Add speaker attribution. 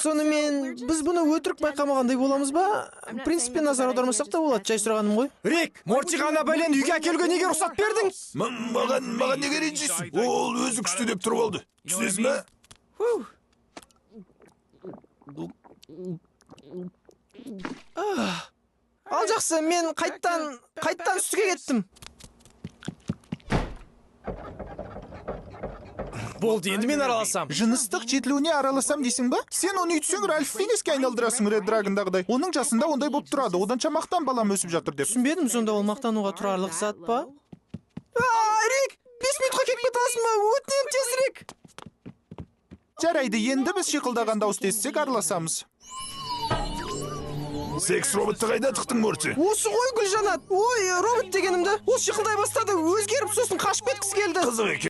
Speaker 1: сонымен біз бұны өтірік байқамағандай боламыз ба? Принципе назар аудармасақ та болады, жай сұрағаным ғой.
Speaker 2: Рик, Мортиға Аннабеллені үйге әкелуге неге рұқсат бердің?
Speaker 3: Маған неге ренжисің? Ол өзі күшті деп тұрып алды. Түсінесің бе?
Speaker 1: Ал жақсы, мен қайттан үстіге кеттім.
Speaker 2: Болды, енді мен араласам.
Speaker 4: Жыныстық жетілуіне араласам дейсің ба? Сен оны үйтсең Ральф Финеске айналдырасың Ред Драгондағыдай. Оның жасында ондай болып тұрады. Одан шамақтан балам өсіп жатыр деп.
Speaker 1: Түсінбедім, сонда ол мақтануға тұрарлық зат па? Рик, 5 минутқа кетіп кетасың ба? Өтінем тезірек.
Speaker 4: Жарайды, енді біз шиқылдаған дауыс естісек араласамыз.
Speaker 3: Секс роботты қайда тықтың, Морти?
Speaker 1: Осы ғой Гүлжанат. Ой, робот дегенімді. Ол шиқылдай бастады, өзгеріп сосын қашып кеткісі келді.
Speaker 3: Қызық екен.